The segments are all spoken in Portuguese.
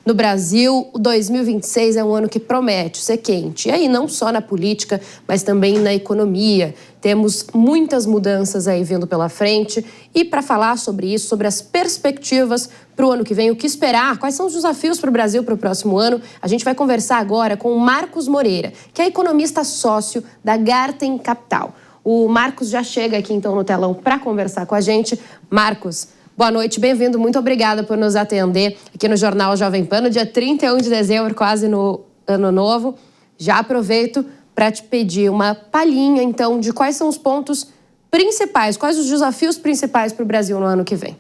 No Brasil, o 2026 é um ano que promete ser quente. E aí não só na política, mas também na economia. Temos muitas mudanças aí vindo pela frente. E para falar sobre isso, sobre as perspectivas para o ano que vem, o que esperar, quais são os desafios para o Brasil para o próximo ano, a gente vai conversar agora com o Marcos Moreira, que é economista sócio da Garten Capital. O Marcos já chega aqui então no telão para conversar com a gente. Marcos, boa noite, bem-vindo, muito obrigada por nos atender aqui no Jornal Jovem Pan, no dia 31 de dezembro, quase no Ano Novo. Já aproveito para te pedir uma palhinha, então, de quais são os pontos principais, quais os desafios principais para o Brasil no ano que vem.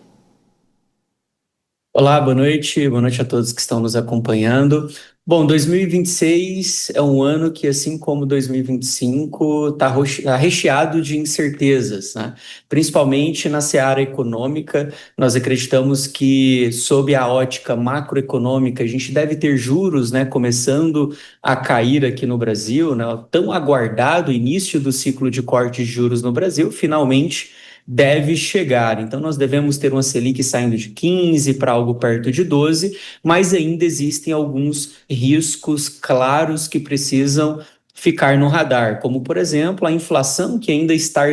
Olá, boa noite a todos que estão nos acompanhando. Bom, 2026 é um ano que, assim como 2025, está recheado de incertezas, né? Principalmente na seara econômica. Nós acreditamos que, sob a ótica macroeconômica, a gente deve ter juros, né, começando a cair aqui no Brasil, né? O tão aguardado início do ciclo de corte de juros no Brasil, finalmente deve chegar. Então, nós devemos ter uma Selic saindo de 15 para algo perto de 12, mas ainda existem alguns riscos claros que precisam ficar no radar, como, por exemplo, a inflação, que ainda está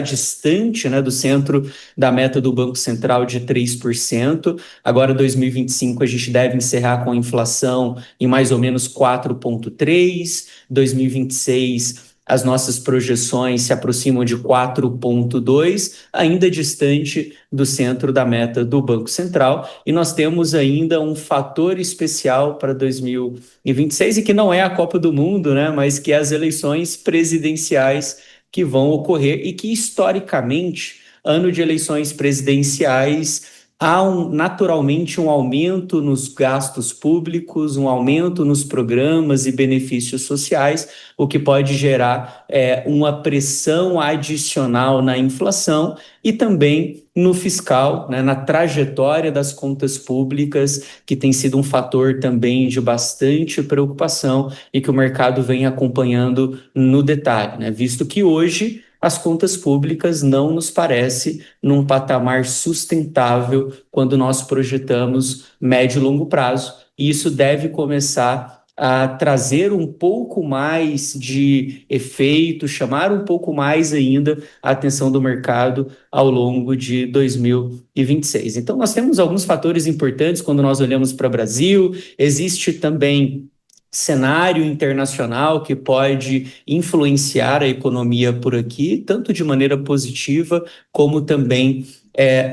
distante, né, do centro da meta do Banco Central de 3%. Agora, 2025, a gente deve encerrar com a inflação em mais ou menos 4,3%. 2026, as nossas projeções se aproximam de 4,2, ainda distante do centro da meta do Banco Central. E nós temos ainda um fator especial para 2026, e que não é a Copa do Mundo, né, mas que é as eleições presidenciais que vão ocorrer e que, historicamente, ano de eleições presidenciais, há naturalmente um aumento nos gastos públicos, um aumento nos programas e benefícios sociais, o que pode gerar uma pressão adicional na inflação e também no fiscal, né, na trajetória das contas públicas, que tem sido um fator também de bastante preocupação e que o mercado vem acompanhando no detalhe, né, visto que hoje as contas públicas não nos parece num patamar sustentável quando nós projetamos médio e longo prazo. E isso deve começar a trazer um pouco mais de efeito, chamar um pouco mais ainda a atenção do mercado ao longo de 2026. Então, nós temos alguns fatores importantes quando nós olhamos para o Brasil. Existe também cenário internacional que pode influenciar a economia por aqui, tanto de maneira positiva como também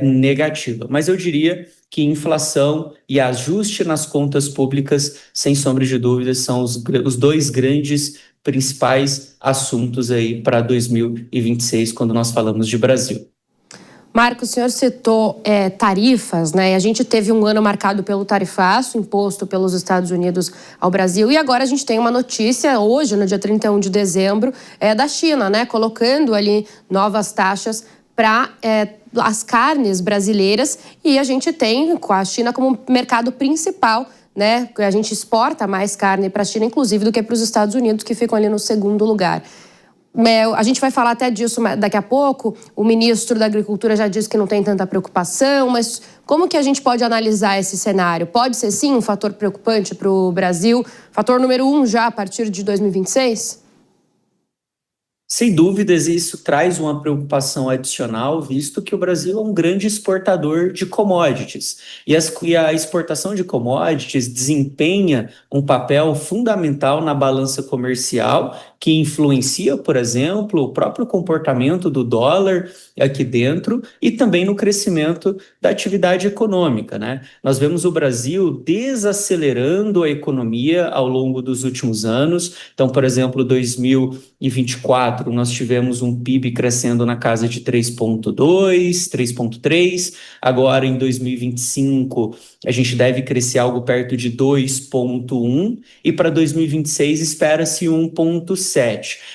negativa. Mas eu diria que inflação e ajuste nas contas públicas, sem sombra de dúvidas, são os dois grandes principais assuntos aí para 2026, quando nós falamos de Brasil. Marcos, o senhor citou tarifas, né? A gente teve um ano marcado pelo tarifaço imposto pelos Estados Unidos ao Brasil, e agora a gente tem uma notícia hoje, no dia 31 de dezembro, da China, né? Colocando ali novas taxas para as carnes brasileiras, e a gente tem com a China como mercado principal, né? A gente exporta mais carne para a China, inclusive, do que para os Estados Unidos, que ficam ali no segundo lugar. A gente vai falar até disso daqui a pouco. O ministro da Agricultura já disse que não tem tanta preocupação, mas como que a gente pode analisar esse cenário? Pode ser, sim, um fator preocupante para o Brasil? Fator número 1 já a partir de 2026? Sem dúvidas, isso traz uma preocupação adicional, visto que o Brasil é um grande exportador de commodities. E a exportação de commodities desempenha um papel fundamental na balança comercial, que influencia, por exemplo, o próprio comportamento do dólar aqui dentro e também no crescimento da atividade econômica, né? Nós vemos o Brasil desacelerando a economia ao longo dos últimos anos. Então, por exemplo, 2024, nós tivemos um PIB crescendo na casa de 3,2, 3,3. Agora, em 2025, a gente deve crescer algo perto de 2,1. E para 2026, espera-se 1,7.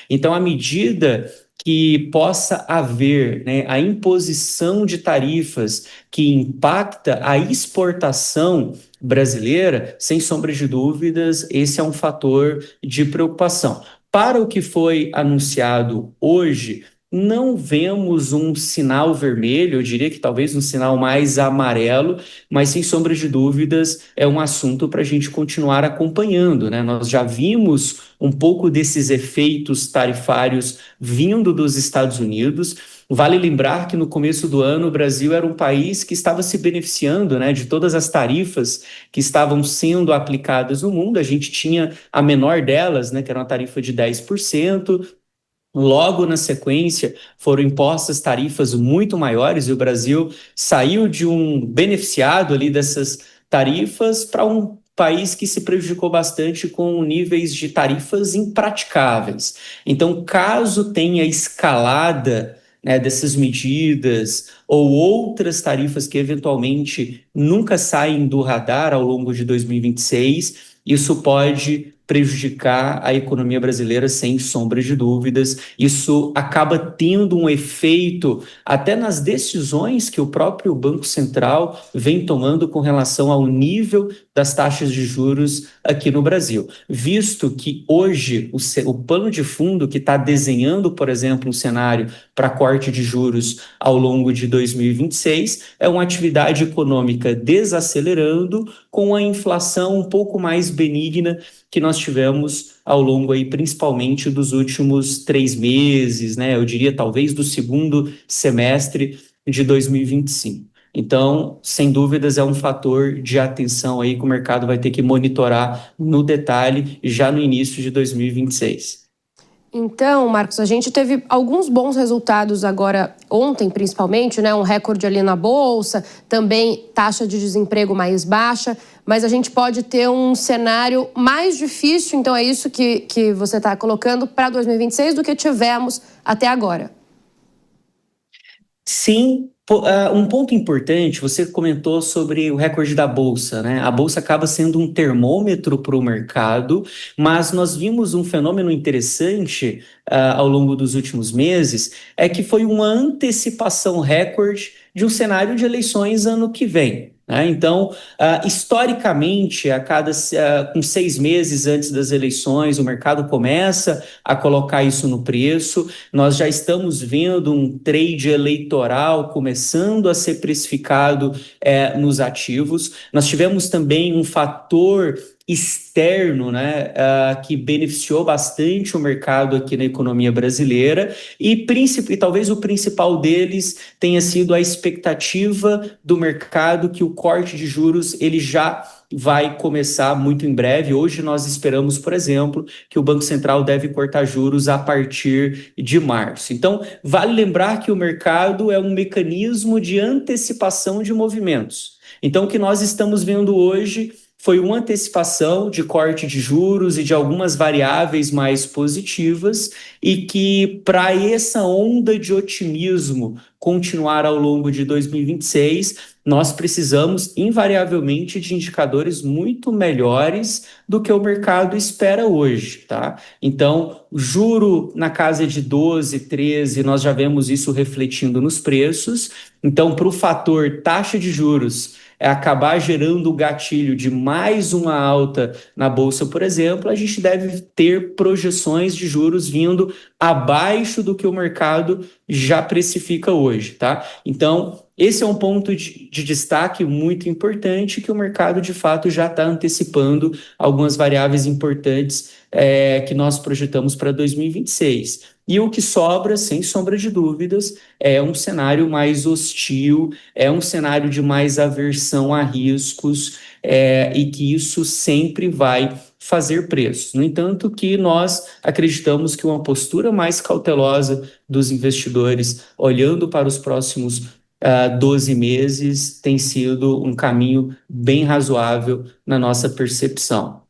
Então, à medida que possa haver, né, a imposição de tarifas que impacta a exportação brasileira, sem sombra de dúvidas, esse é um fator de preocupação. Para o que foi anunciado hoje, não vemos um sinal vermelho, eu diria que talvez um sinal mais amarelo, mas sem sombra de dúvidas é um assunto para a gente continuar acompanhando, né? Nós já vimos um pouco desses efeitos tarifários vindo dos Estados Unidos. Vale lembrar que no começo do ano o Brasil era um país que estava se beneficiando, né, de todas as tarifas que estavam sendo aplicadas no mundo. A gente tinha a menor delas, né, que era uma tarifa de 10%. Logo na sequência, foram impostas tarifas muito maiores e o Brasil saiu de um beneficiado ali dessas tarifas para um país que se prejudicou bastante com níveis de tarifas impraticáveis. Então, caso tenha escalada, né, dessas medidas ou outras tarifas que eventualmente nunca saem do radar ao longo de 2026, isso pode prejudicar a economia brasileira sem sombra de dúvidas. Isso acaba tendo um efeito até nas decisões que o próprio Banco Central vem tomando com relação ao nível das taxas de juros aqui no Brasil. Visto que hoje o pano de fundo que está desenhando, por exemplo, um cenário para corte de juros ao longo de 2026 é uma atividade econômica desacelerando com a inflação um pouco mais benigna que nós tivemos ao longo aí, principalmente dos últimos 3 meses, né? Eu diria talvez do segundo semestre de 2025. Então, sem dúvidas, é um fator de atenção aí que o mercado vai ter que monitorar no detalhe já no início de 2026. Então, Marcos, a gente teve alguns bons resultados agora, ontem principalmente, né? Um recorde ali na Bolsa, também taxa de desemprego mais baixa, mas a gente pode ter um cenário mais difícil, então é isso que você está colocando para 2026 do que tivemos até agora. Sim, um ponto importante, você comentou sobre o recorde da Bolsa, né? A Bolsa acaba sendo um termômetro para o mercado, mas nós vimos um fenômeno interessante ao longo dos últimos meses, é que foi uma antecipação recorde de um cenário de eleições ano que vem. Né? Então, historicamente, com 6 meses antes das eleições, o mercado começa a colocar isso no preço. Nós já estamos vendo um trade eleitoral começando a ser precificado nos ativos. Nós tivemos também um fator externo, né, que beneficiou bastante o mercado aqui na economia brasileira e talvez o principal deles tenha sido a expectativa do mercado que o corte de juros ele já vai começar muito em breve. Hoje nós esperamos, por exemplo, que o Banco Central deve cortar juros a partir de março. Então, vale lembrar que o mercado é um mecanismo de antecipação de movimentos. Então, o que nós estamos vendo hoje foi uma antecipação de corte de juros e de algumas variáveis mais positivas e que, para essa onda de otimismo continuar ao longo de 2026, nós precisamos, invariavelmente, de indicadores muito melhores do que o mercado espera hoje, tá? Então, juro na casa de 12, 13, nós já vemos isso refletindo nos preços. Então, para o fator taxa de juros acabar gerando o gatilho de mais uma alta na Bolsa, por exemplo, a gente deve ter projeções de juros vindo abaixo do que o mercado já precifica hoje, tá? Então, esse é um ponto de destaque muito importante que o mercado, de fato, já está antecipando algumas variáveis importantes que nós projetamos para 2026. E o que sobra, sem sombra de dúvidas, é um cenário mais hostil, é um cenário de mais aversão a riscos, e que isso sempre vai fazer preço. No entanto, que nós acreditamos que uma postura mais cautelosa dos investidores, olhando para os próximos 12 meses, tem sido um caminho bem razoável na nossa percepção.